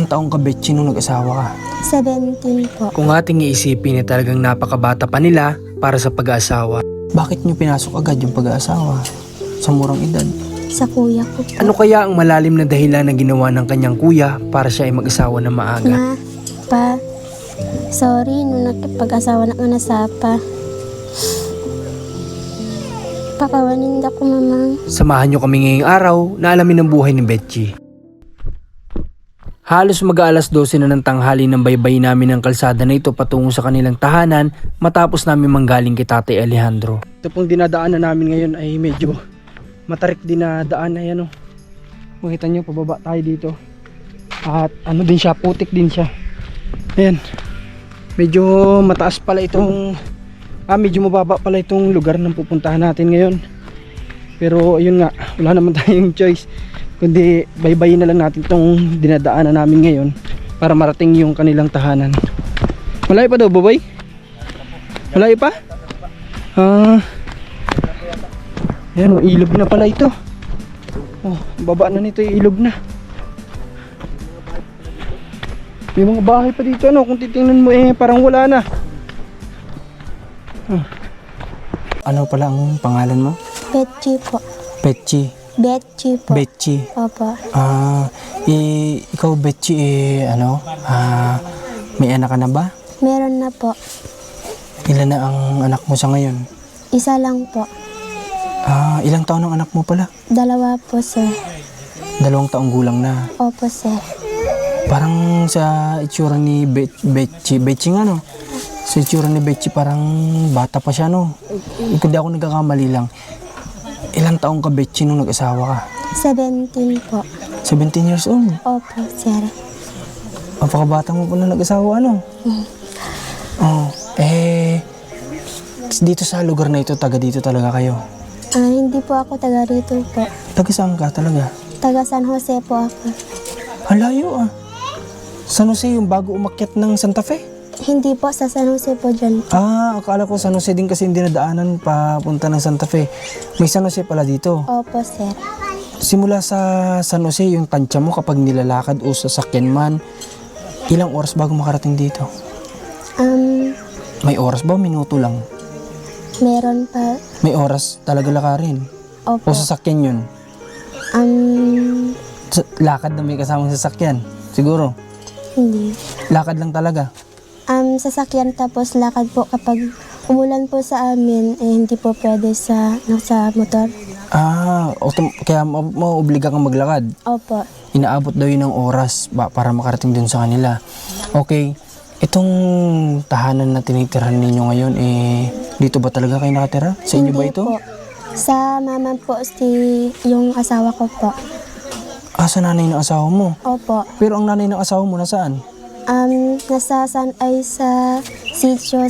Ilang taong ka, Betchy, nung nag-asawa ka? 17 po. Kung ating iisipin na talagang napakabata pa nila para sa pag-aasawa, bakit nyo pinasok agad yung pag-aasawa sa murang edad? Sa kuya ko po. Ano kaya ang malalim na dahilan na ginawa ng kanyang kuya para siya ay mag-asawa na maaga? Ma, pa, sorry, nung nagpag-asawa na nasapa. Pakawanin ako, mamang. Samahan nyo kami ngayong araw na alamin ang buhay ni Betchy. Halos mag-aalas 12 na ng tanghali ng baybay namin ng kalsada na ito patungo sa kanilang tahanan matapos namin manggaling kay Tatay Alejandro. Ito pong dinadaanan namin ngayon ay medyo matarik din na daan ay ano. Makita nyo, pababa tayo dito. At ano din siya, putik din siya. Ayan. Medyo mataas pala itong medyo mababa pala itong lugar ng pupuntahan natin ngayon. Pero ayun nga, wala naman tayong choice kundi baybayin na lang natin itong dinadaanan namin ngayon para marating yung kanilang tahanan. Malayo pa daw, babay? Malayo pa? Ayan, ilog na pala ito. Oh, baba na nito yung ilog na. May mga bahay pa dito, ano? Kung titingnan mo parang wala na. Ano pala ang pangalan mo? Betchy po. Betchy. Betchy po. Betchy. Opo. Ikaw, Betchy, may anak ka na ba? Meron na po. Ilan na ang anak mo sa ngayon? Isa lang po. Ilang taon ang anak mo pala? 2 po, sir. 2 taong gulang na. Opo, sir. Parang sa itsura ni Betchy nga, no? Sa itsura ni Betchy parang bata pa siya, no? Kung di ako nagkakamali lang. Ilang taong ka, Betchy, nung nag-asawa ka? 17 po. 17 years old. Opo, sir. Napakabata mo pa na nag-asawa, ano? Dito sa lugar na ito, taga dito talaga kayo? Hindi po ako taga rito po. Taga saan ka talaga? Taga San Jose po ako. Halayo San Jose yung bago umakyat ng Santa Fe? Hindi po, sa San Jose po dyan. Akala ko San Jose din kasi yung dinadaanan papunta ng Santa Fe. May San Jose pala dito. Opo, sir. Simula sa San Jose, yung tansya mo kapag nilalakad o sasakyan man, ilang oras bago makarating dito? May oras ba o minuto lang? Meron pa. May oras talaga lakarin? Opo. O sasakyan yun? Lakad na may kasamang sasakyan? Siguro? Hindi. Lakad lang talaga? Sasakyan tapos lakad po kapag umulan po sa amin, hindi po pwede sa motor. Kaya mauobliga kang maglakad? Opo. Inaabot daw yun ng oras para makarating dun sa kanila. Okay, itong tahanan na tinitirahan ninyo ngayon, dito ba talaga kayo nakatira? Sa inyo ba ito? Po. Sa mama po, yung asawa ko po. Sa nanay ng asawa mo? Opo. Pero ang nanay ng asawa mo nasaan? Sa Sitio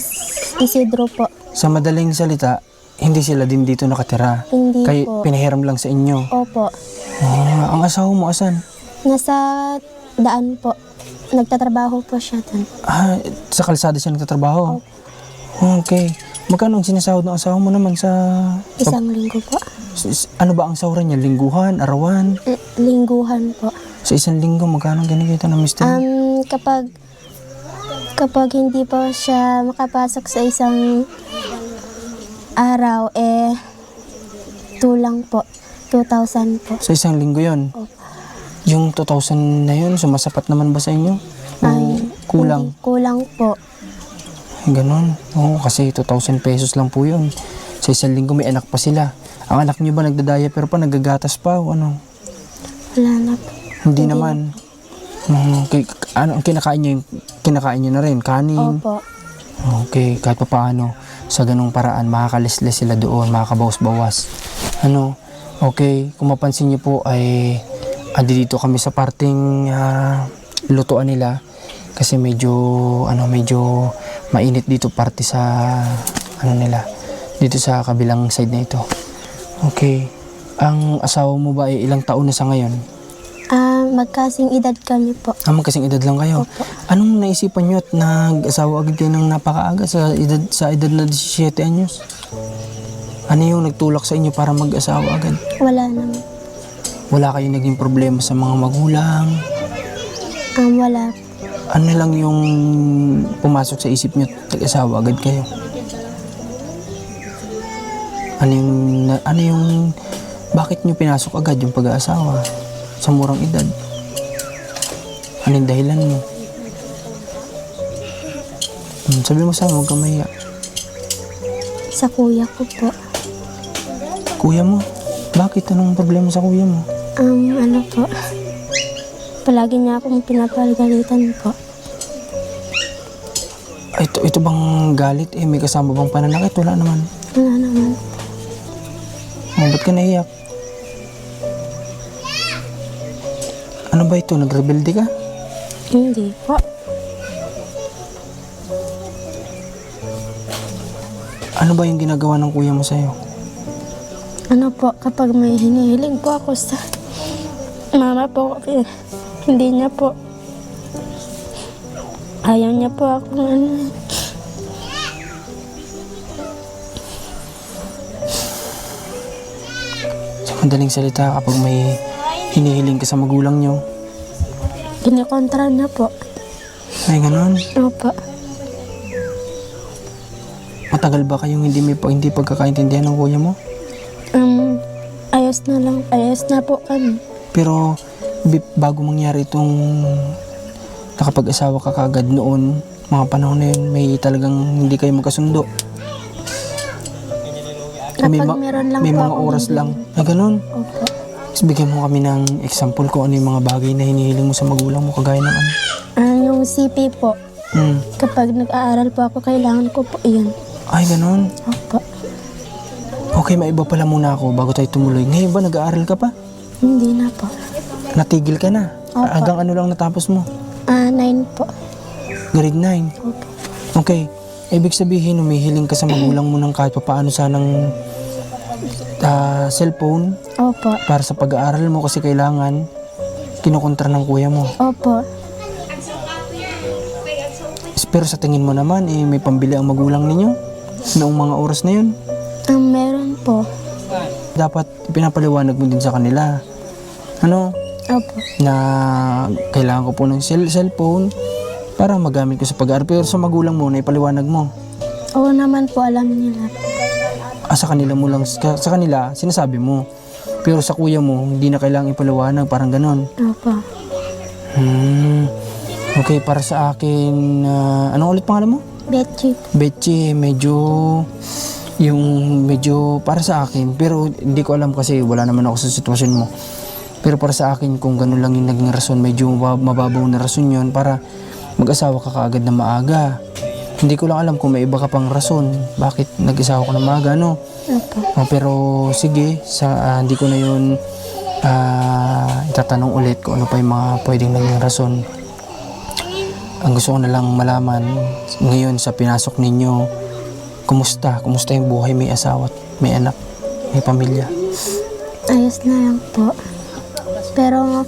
Isidro po. Sa madaling salita, hindi sila din dito nakatira? Hindi Kayo po. pinahiram lang sa inyo? Opo. Ang asawa mo asan? Nasa daan po. Nagtatrabaho po siya dun. Sa kalsada siya nagtatrabaho? Opo. Okay. Magkano ang sinasahod ng asawa mo naman sa... Isang linggo po. Ano ba ang sahura niya? Lingguhan? Arawan? Lingguhan po. Sa isang linggo, magkano kinikita ng mister? Kapag hindi po siya makapasok sa isang araw, 2 lang po. 2,000 po. Sa isang linggo yon. Opo. Yung 2,000 na yun, sumasapat naman ba sa inyo? Kulang? Hindi, kulang po. Ganon. Oo, kasi 2,000 pesos lang po yun. Sa isang linggo may anak pa sila. Ang anak niyo ba nagdadiaper pa, naggagatas pa o ano? Wala na po. Hindi naman. Ano ang kinakain niyo? Kinakain niyo na rin? Kanin? Opo. Okay, kahit pa paano, sa ganung paraan, makakalisles sila doon, makakabawas-bawas. Okay, kung mapansin niyo po ay dito kami sa parting lutuan nila kasi medyo mainit dito parte sa nila dito sa kabilang side na ito. Okay, ang asawa mo ba ay ilang taon na sa ngayon? Magkasing edad kami po. Magkasing edad lang kayo? Opo. Anong naisipan nyo at nag-asawa agad kayo ng napakaaga sa edad na 17 anyos? Ano yung nagtulak sa inyo para mag-asawa agad? Wala naman. Wala kayong naging problema sa mga magulang? Wala. Ano lang yung pumasok sa isip niyo, tag-asawa agad kayo? Ano yung, bakit niyo pinasok agad yung pag-aasawa sa murang edad? Ano yung dahilan mo? Sabi mo sa huwag kang mahiya. Sa kuya ko po. Kuya mo? Bakit? Anong problema sa kuya mo? Ano po. Palagi niya akong pinapagalitan po. Ito bang galit? May kasama bang pananakit? Wala naman. Wala naman. Ba't ka naiyak? Ano ba ito? Nagrebelde ka? Hindi po. Ano ba yung ginagawa ng kuya mo sa'yo? Ano po, kapag may hinihiling po ako sa mama po, hindi niya po. Ayaw niya po ako Sa madaling salita, kapag may hinihiling ka sa magulang nyo, kinikontra niya po. ay ganon. Opo. Matagal ba kayong hindi pagkakaintindihan ng kuya mo? Ayos na lang. Ayos na po kami. Pero bago mangyari itong nakapag-asawa ka kagad noon, mga panahon na yun, may talagang hindi kayo magkasundo. Kapag meron lang may po mga akong oras hinihiling. lang. Na ganun. Opo. Tapos bigyan mo kami ng example kung ano yung mga bagay na hinihiling mo sa magulang mo, kagaya ng ano. Yung CP po, kapag nag-aaral po ako, kailangan ko po iyan. Ay, ganun. Opo. Okay, maiba pala muna ako bago tayo tumuloy. Ngayon ba nag-aaral ka pa? Hindi na po. Natigil ka na? Opo. Hanggang ano lang natapos mo? 9 po. Grade 9? Opo. Okay. Ibig sabihin, umihiling ka sa magulang mo ng kahit paano sanang cellphone Opo. para sa pag-aaral mo kasi kailangan kinukontra ng kuya mo. Opo. Pero sa tingin mo naman, may pambili ang magulang ninyo noong mga oras na yun. Meron po. Dapat pinapaliwanag mo din sa kanila. Ano? Opo. Na kailangan ko po ng cellphone para magamit ko sa pag-aaral. Pero sa magulang mo, naipaliwanag mo. Oo naman po, alam nila. Sa kanila mo lang, sa kanila, sinasabi mo. Pero sa kuya mo, hindi na kailangang ipaliwanag, parang ganon. Opo. Okay, para sa akin, ano ulit pangalan mo? Betchy. Betchy, medyo para sa akin, pero hindi ko alam kasi wala naman ako sa sitwasyon mo. Pero para sa akin, kung gano'n lang yung naging rason, medyo mababaw na rason yun para mag-asawa ka kaagad na maaga. Hindi ko lang alam kung may iba ka pang rason, bakit nag-asawa ka na maaga, no? Opo. Pero sige, hindi ko na yun itatanong ulit kung ano pa yung mga pwedeng naging rason. Ang gusto ko na lang malaman ngayon sa pinasok ninyo, kumusta yung buhay, may asawa, may anak, may pamilya? Ayos na lang po. Pero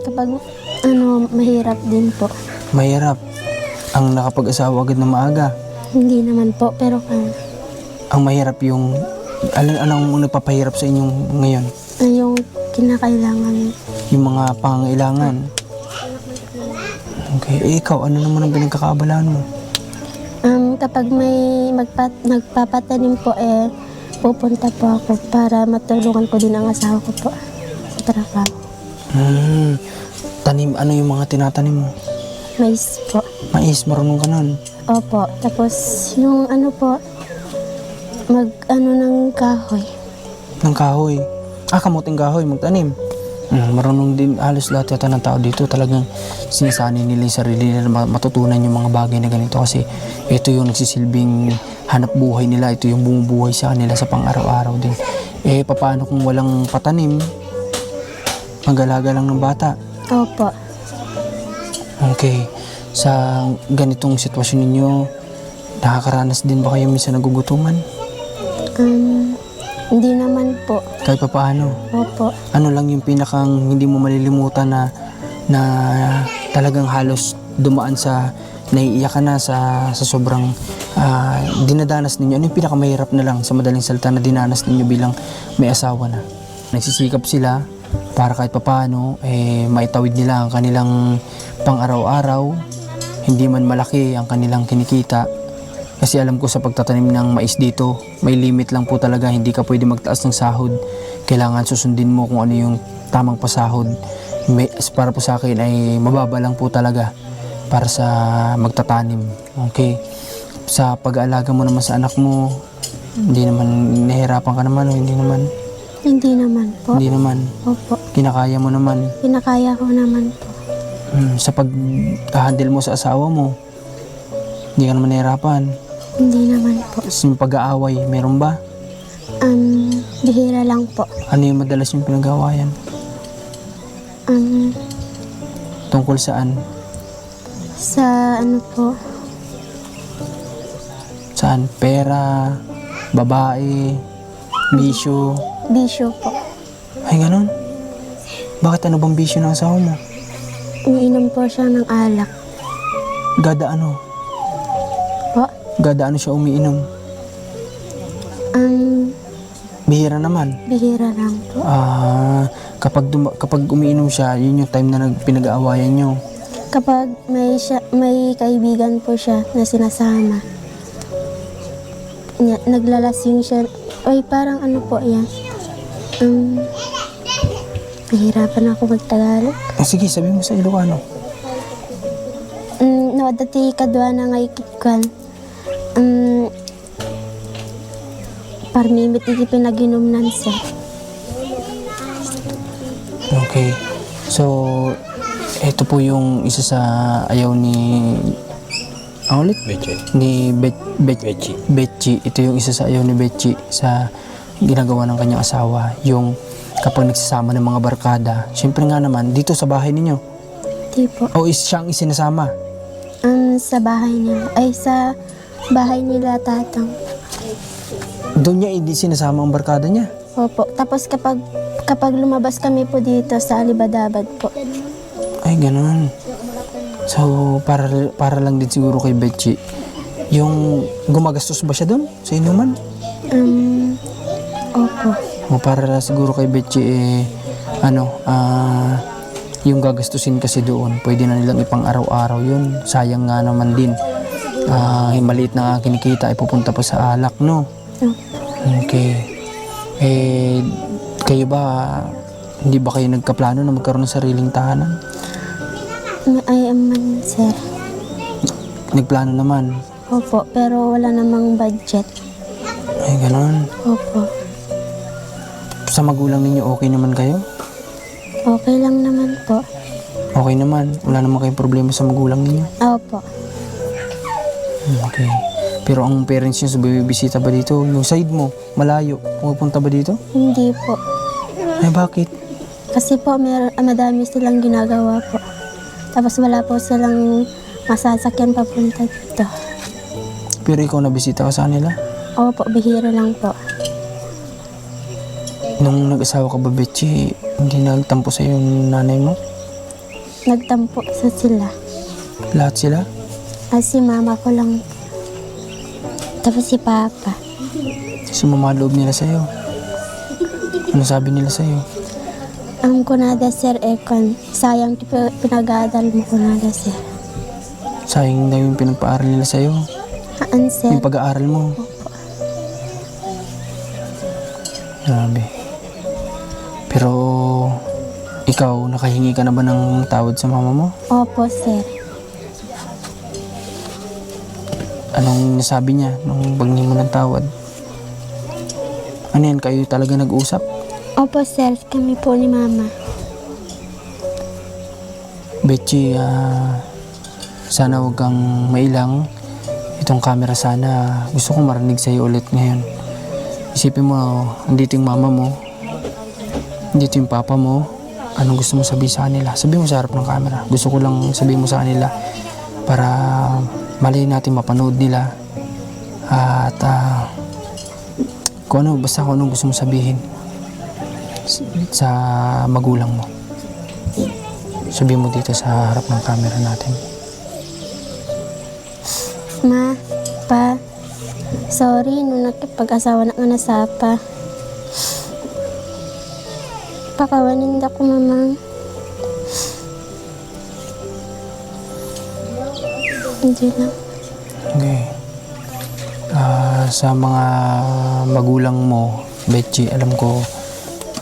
kapag mahirap din po. Mahirap ang nakapag-asawa agad na maaga. Hindi naman po, pero Ang mahirap yung anong nagpapahirap sa inyong ngayon? yung kinakailangan. Yung mga pangangailangan. Okay, ikaw, ano naman ang pinagkakaabalaan mo? Kapag may nagpapatanim po, pupunta po ako para matulungan ko din ang asawa ko po sa trabaho. Tanim, ano yung mga tinatanim mo? Mais po. Mais, marunong ka nun? Opo. Tapos yung ng kahoy. Ng kahoy? Kamuting kahoy, magtanim. Marunong din halos lahat yata ng tao dito. Talagang sinasanay nila yung sarili nila matutunan yung mga bagay na ganito kasi ito yung nagsisilbing hanap buhay nila. Ito yung bumubuhay sa kanila sa pang-araw-araw din. Paano kung walang patanim? Mag-alaga lang ng bata. Opo. Okay. Sa ganitong sitwasyon ninyo, nakakaranas din ba kayo minsan nagugutuman? Hindi naman po. Kahit pa paano? Opo. Ano lang yung pinakang hindi mo malilimutan na talagang halos dumaan sa naiiyak ka na sa sobrang dinadanas ninyo? Ano yung pinakamahirap na lang sa madaling salita na dinanas ninyo bilang may asawa na? Nagsisikap sila para kahit papaano maitawid nila ang kanilang pang-araw-araw, hindi man malaki ang kanilang kinikita. Kasi alam ko sa pagtatanim ng mais dito, may limit lang po talaga, hindi ka pwede magtaas ng sahod. Kailangan susundin mo kung ano yung tamang pasahod. Para po sa akin ay mababa lang po talaga para sa magtatanim. Okay? Sa pag-aalaga mo naman sa anak mo, hindi naman nahihirapan ka naman o hindi naman? Hindi naman po. Hindi naman. Opo. Kinakaya mo naman. Kinakaya ko naman po. Sa pag-handle mo sa asawa mo, hindi ka naman nahihirapan. Hindi naman po. Yung pag-aaway, meron ba? Bihira lang po. Ano yung madalas yung pinag-aawayan? Tungkol saan? Sa ano po, Saan? Pera, babae, bisyo. bisyo po. Ay, ganun. Bakit ano bang bisyo ng asawa mo? Umiinom po siya ng alak. Gada ano? Po. Gada ano siya umiinom? Bihira naman. Bihira lang po. Kapag umiinom siya, yun yung time na pinag-aawayan nyo. Kapag may kaibigan po siya na sinasama, naglalasing siya. Ay, parang ano po yan. Nahihirapan ako magtagalog. Sige, sabi mo sa Ilocano. No, dati kadwa na ngay kitkan. Parmimit iti pinaginom siya. Okay. So, ito po yung isa sa ayaw ni... Ang ulit? Ni Betchi. Ito yung isa sa ayaw ni Betchi sa ginagawa ng kanyang asawa. Yung kapag nagsasama ng mga barkada. Siyempre nga naman, dito sa bahay ninyo. Di po. O siyang isinasama? Sa bahay nila. Ay, sa bahay nila tatang. Doon niya hindi sinasama ang barkada niya? Opo. Tapos kapag lumabas kami po dito sa Alibadabad po. Ay, ganun. So, para lang din siguro kay Betchi. Yung gumagastos ba siya doon sa inuman? Opo. O para siguro kay Betchi yung gagastusin kasi doon, pwede na nilang ipang araw-araw yun. Sayang nga naman din. Maliit na kinikita ay pupunta pa sa alak, no? Okay. Kayo ba, hindi ba kayo nagkaplano na magkaroon ng sariling tahanan? Ay, sir. Nagplano naman. Opo, pero wala namang budget. Ay, gano'n. Opo. Sa magulang ninyo, okay naman kayo? Okay lang naman po. Okay naman. Wala naman kayong problema sa magulang ninyo? Opo. Okay. Pero ang parents nyo, bibisita ba dito? Yung side mo, malayo. Pupunta ba dito? Hindi po. Ay, bakit? Kasi po, madami silang ginagawa po. Tapos wala po silang masasakyan papunta dito. Pero ikaw nabisita ka sa kanila? Opo, bihira lang po. Nung nag-asawa ka ba, Betchi, hindi nagtampo sa yung nanay mo? Nagtampo sa sila. Lahat sila? Si mama ko lang. Tapos si papa. Sumamaloob nila sa'yo. Ano sabi nila sa'yo? Ang kunada sir, sayang pinag-aadal mo kunada sir. Sayang na yung pinagpaaral nila sa'yo. Sir? Yung pag-aaral mo. Grabe. Pero, ikaw, nakahingi ka na ba ng tawad sa mama mo? Opo, sir. Anong nasabi niya nung paghingi mo ng tawad? Ano yan, kayo talaga nag-usap? Opo, sir. Kami po ni mama. Betchi, sana huwag kang mailang. Itong camera sana, gusto kong marinig sa'yo ulit ngayon. Isipin mo, andito yung mama mo, andito yung papa mo, anong gusto mo sabihin sa kanila? Sabihin mo sa harap ng camera. Gusto ko lang sabihin mo sa kanila para mali natin mapanood nila. At kung ano, basta kung anong gusto mo sabihin sa magulang mo. Sabihin mo dito sa harap ng camera natin. Ma, pa, sorry nung nakipag-asawa na nga nasapa. Pakawanin ko mamang. Hindi lang. Okay. Sa mga magulang mo, Betchy, alam ko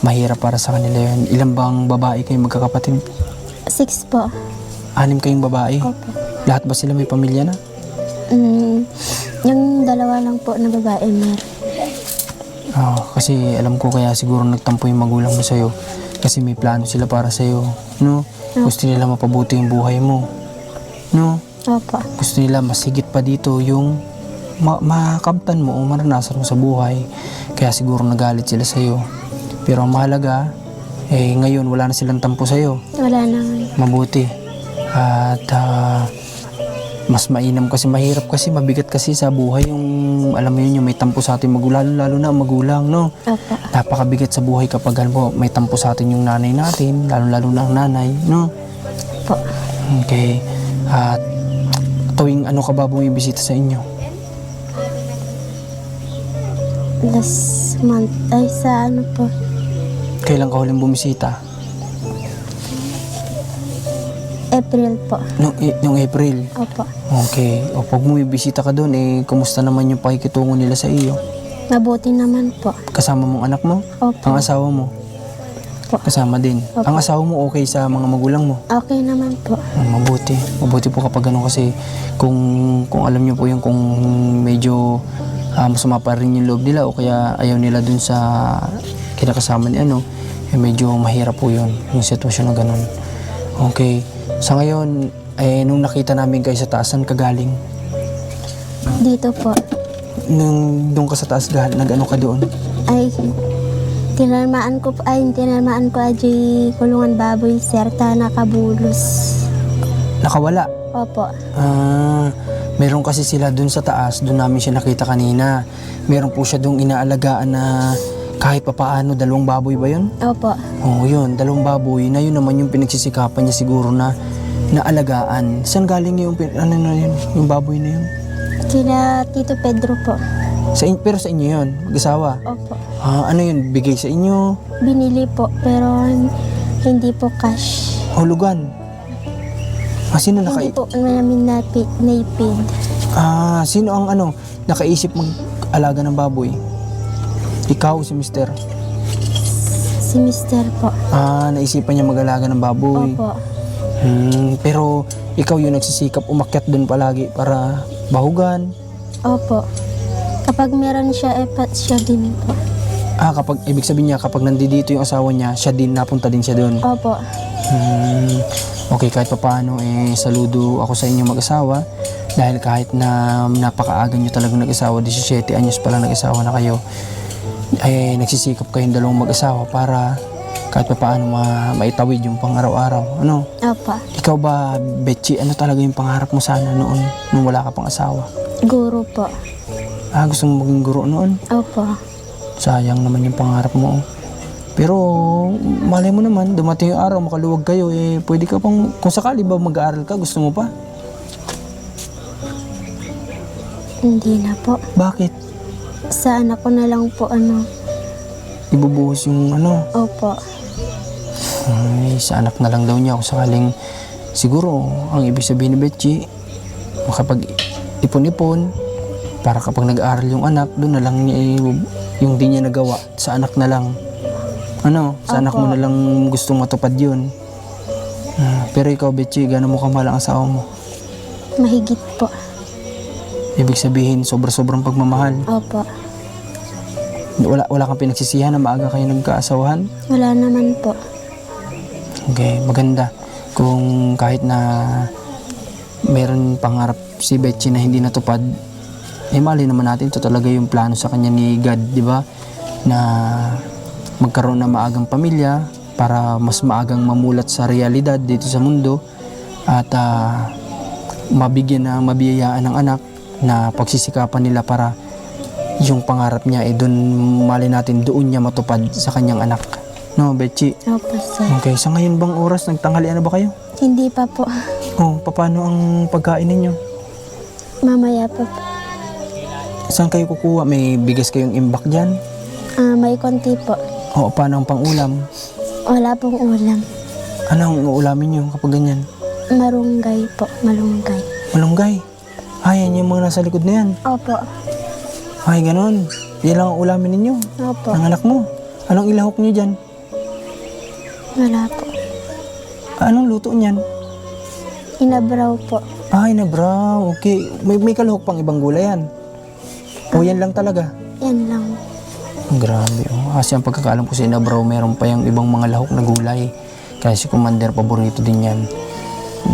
mahirap para sa kanila yun. Ilan bang babae kayong magkakapatid? 6 po. 6 kayong babae? Opo. Lahat ba sila may pamilya na? Yung 2 lang po na babae meron. Kasi alam ko kaya siguro nagtampo yung magulang mo sa'yo. Kasi may plano sila para sa'yo. No? Gusto nila mapabuti yung buhay mo. No? Opo. Gusto nila mas higit pa dito yung makamtan mo o maranasan mo sa buhay. Kaya siguro nagalit sila sa'yo. Pero ang mahalaga, ngayon wala na silang tampo sa'yo. Wala naman. Mabuti. At mas mainam kasi, mahirap kasi, mabigat kasi sa buhay yung, alam mo yun, yung may tampo sa ating magulang, lalo na ang magulang, no? Opo. Napakabigat sa buhay kapag may tampo sa atin yung nanay natin, lalo na ang nanay, no? Po. Okay. At tuwing ano ka ba bumibisita sa inyo? Last month. Ay, sa ano po? Kailan ka huling bumisita? April po. Nung April? Opo. Okay. O pag bumibisita ka doon, kumusta naman yung pakikitungo nila sa iyo? Mabuti naman po. Kasama mong anak mo? Opo. Ang asawa mo? Po. Kasama din. Opo. Ang asawa mo okay sa mga magulang mo? Okay naman po. Mabuti. Mabuti po kapag ganun kasi kung alam niyo po yung kung medyo masama pa rin yung loob nila o kaya ayaw nila dun sa kinakasama ni medyo mahirap po yun, yung sitwasyon na ganun. Okay. Sa ngayon, nung nakita namin kayo sa taas, saan ka galing? Dito po. Nung doon ka sa taas, nag-ano ka doon? Ay, tinalmaan ko aji kulungan baboy sir ta nakabulos. Nakawala? Opo. Meron kasi sila doon sa taas, doon namin siya nakita kanina. Meron po siya doon inaalagaan na kahit papaano, 2 baboy ba yun? Opo. Oo, yun, 2 baboy na yun naman yung pinagsisikapan niya siguro na alagaan. Saan galing yung yung baboy na yun? Kila Tito Pedro po. Pero sa inyo yun, mag-asawa? Opo. Ano yun, bigay sa inyo? Binili po pero hindi po cash. Hulugan? Sino Hindi po namin naipid. Sino ang nakaisip mag-alaga ng baboy? Ikaw, si Mister? Si Mister po. Naisipan niya mag-alaga ng baboy. Opo. Pero ikaw yung nagsisikap umakyat doon palagi para bahugan. Opo. Kapag meron siya, siya din po. Kapag, ibig sabihin niya, kapag nandito yung asawa niya, siya din, napunta din siya doon. Opo. Okay, kahit pa paano, saludo ako sa inyong mag-asawa. Dahil kahit na napakaaga nyo talagang nag-asawa, 17 anyos pa lang nag-asawa na kayo, nagsisikap kayong 2 mag-asawa para kahit pa paano maitawid yung pang-araw-araw. Ano? Opo. Ikaw ba, Betchy, ano talaga yung pangarap mo sana noon, nung wala ka pang asawa? Guro po. Gusto mo maging guro noon? Opo. Sayang naman yung pangarap mo. Pero malay mo naman, dumating yung araw, makaluwag kayo, pwede ka pang, kung sakali ba mag-aaral ka, gusto mo pa? Hindi na po. Bakit? Sa anak ko na lang po Ibubuhos yung Opo. sa anak na lang daw niya, kung sakaling, siguro, ang ibig sabihin ni Betchy, makapag-ipon-ipon, para kapag nag-aaral yung anak, doon na lang niya, yung di niya nagawa, sa anak na lang. Sa anak mo na lang gustong matupad yun. Pero ikaw, Betchy, gano'n mo kamahal ang asawa mo? Mahigit po. Ibig sabihin, sobra-sobrang pagmamahal. Opo. Wala kang pinagsisihan na maaga kayo nagkaasawahan? Wala naman po. Okay, maganda. Kung kahit na meron pangarap si Betchy na hindi natupad, mali naman natin, ito talaga yung plano sa kanya ni God, di ba? Na magkaroon ng maagang pamilya para mas maagang mamulat sa realidad dito sa mundo at mabiyayaan ng anak na pagsisikapan nila para yung pangarap niya doon, mali natin, doon niya matupad sa kanyang anak. No, Betchy? Opo, sir. Okay, sa ngayon bang oras, nagtanghalian na ba kayo? Hindi pa po. Paano ang pagkain ninyo? Mamaya pa po. Saan kayo kukuha? May bigas kayong imbak dyan? May konti po. Paano ang pang-ulam? Wala pong ulam. Anong uulamin nyo kapag ganyan? Marunggay po, malunggay. Malunggay. Ay, yan yung mga nasa likod na yan. Opo. Ay, ganon. Yan lang ang ulamin ninyo. Opo. Ang anak mo. Anong ilahok nyo dyan? Wala po. Anong luto niyan? Inabraw po. Ay, na brown. Okay. May kalahok pang ibang gulay yan. O yan lang talaga. Yan lang. Ang grabe. Oh. Kasi ang pagkakaalam ko sa Inabraw, meron pa yung ibang mga lahok na gulay. Kaya si Commander, paborito din yan.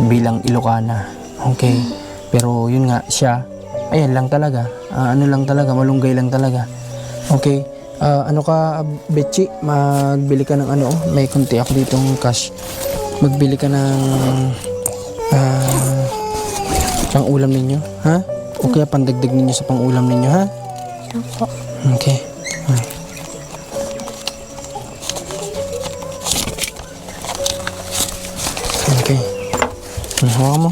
Bilang Ilocana. Okay. Pero yun nga, siya, ayan lang talaga. Ano lang talaga, malunggay lang talaga. Okay. Ano ka, Betchi? Magbili ka ng ano, may kunti ako ditong cash. Magbili ka ng pang ulam ninyo, ha? O kaya pandagdag ninyo sa pang ulam ninyo, ha? Opo. Okay. Okay. Hawakan mo.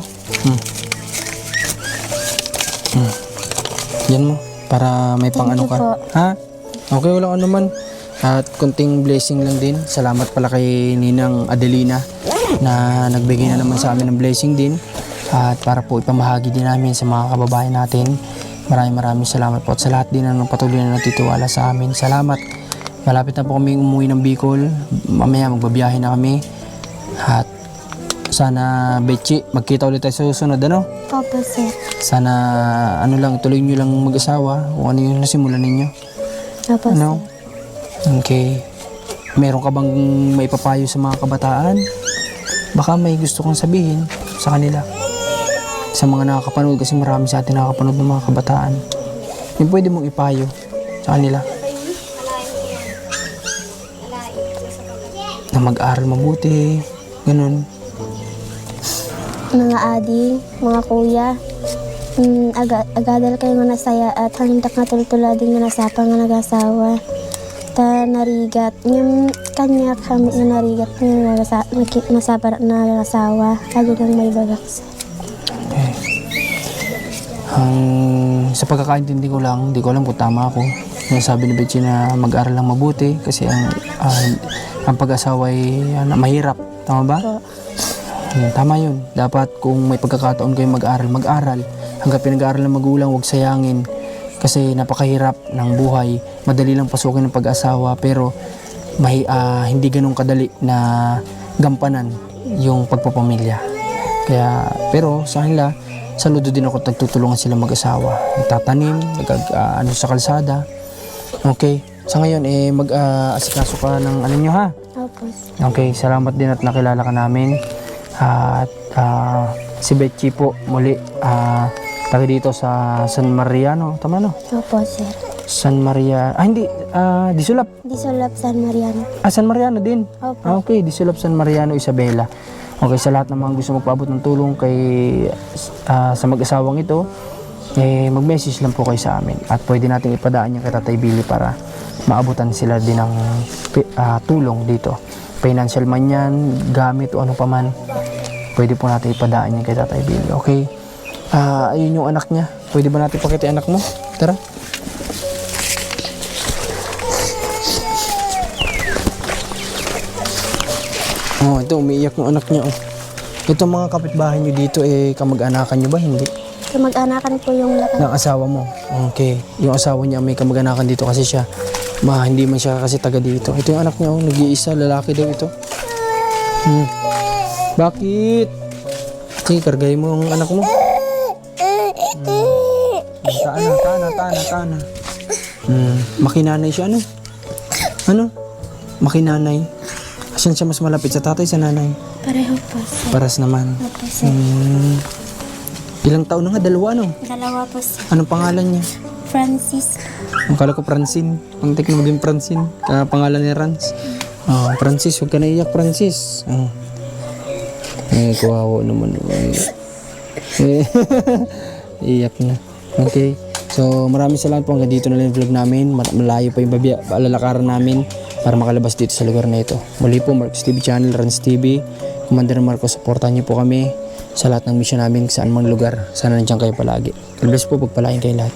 Yan mo. Para may pang ano Thank you ka. po. Ha? Okay, walang ano man. At kunting blessing lang din. Salamat pala kay Ninang Adelina na nagbigay na naman sa amin ng blessing din. At para po ipamahagi din namin sa mga kababayan natin. Maraming salamat po. At sa lahat din na patuloy na natitiwala sa amin. Salamat. Malapit na po kami umuwi ng Bicol. Mamaya magbabiyahe na kami. At sana, Betchi, magkita ulit tayo sa susunod, ano? Opo, sir. Sana, ano lang, tuloy nyo lang mag-asawa kung ano yung nasimulan ninyo. Opo, Ano? sir. Okay. Meron ka bang maipapayo sa mga kabataan? Baka may gusto kong sabihin sa kanila. Sa mga nakakapanood, kasi marami sa atin nakakapanood ng mga kabataan. Yung pwede mong ipayo sa kanila. Na mag-aral mabuti. Ganun. Mga adi, mga kuya, agadal kayo nga nasaya at halintak nga tultula din nga nasapa nga nag-asawa. Ta narigat, yung kanya kami nga narigat nga nasapa na nag-asawa. Kaya lang may bagak, sir. Okay. Sa pagkakaintindi ko lang, hindi ko alam kung tama ako. Sabi ni Betchi na mag-aral lang mabuti kasi ang pag-asawa ay mahirap. Tama ba? Po. Tama yun. Dapat kung may pagkakataon kayo mag-aral. Hanggang pinag-aaral ng magulang, huwag sayangin. Kasi napakahirap ng buhay. Madali lang pasukin ng pag-asawa pero hindi ganun kadali na gampanan yung pagpapamilya. Kaya, pero sa kanila, saludo din ako at nagtutulungan sila mag-asawa. Nagtatanim, sa kalsada. Okay. Sa ngayon, mag-asikaso ka ng ano nyo, ha? Opo, sir. Okay, salamat din at nakilala ka namin. At si Betchi po muli, taga dito sa San Mariano, tama no? Opo, sir. San Maria, hindi, Disulap. Disulap San Mariano. San Mariano din. Opo. Okay, Disulap San Mariano, Isabela. Okay, sa lahat ng mga gusto magpaabot ng tulong kay sa mag-asawang ito, mag-message lang po kayo sa amin. At pwede natin ipadaan yung kay Tatay Billy para maabutan sila din ng tulong dito. Financial man yan, gamit o ano pa man, pwede po natin ipadaan yan kay Tatay Billy. Okay? Ayun yung anak niya. Pwede ba natin pakita yung anak mo? Tara. Oh, ito, umiiyak yung anak niya. Oh. Ito mga kapitbahay niyo dito, kamag-anakan niyo ba? Hindi. Kamag-anakan po yung lakas. Ng asawa mo. Okay. Yung asawa niya may kamag-anakan dito kasi siya. Hindi man siya kasi taga dito. Ito yung anak niya, oh, nag-iisa, lalaki daw ito. Bakit? Sige, kargay mo ang anak mo. Tana. Makinanay siya, ano? Ano? Makinanay. Asan siya mas malapit, sa tatay, sa nanay? Pareho po, sir. Paras naman. Opo, sir. Ilang taon na nga? Dalawa, no? Dalawa po, sir. Anong pangalan niya? Francis. Akala ko Francine. Ang tek na maging Francine. Pangalan ni Rans. Francis, huwag ka naiyak, Francis. Kuwawa naman. Iyak na. Okay. So, maraming salamat po. Hanggang dito na lang yung vlog namin. Malayo pa yung lalakaran namin para makalabas dito sa lugar na ito. Muli po, Marcos TV Channel, Rans TV. Commander Marcos, supportan niyo po kami sa lahat ng mission namin saan mang lugar. Sana nandiyan kayo palagi. God bless po, pagpalain kayo lahat.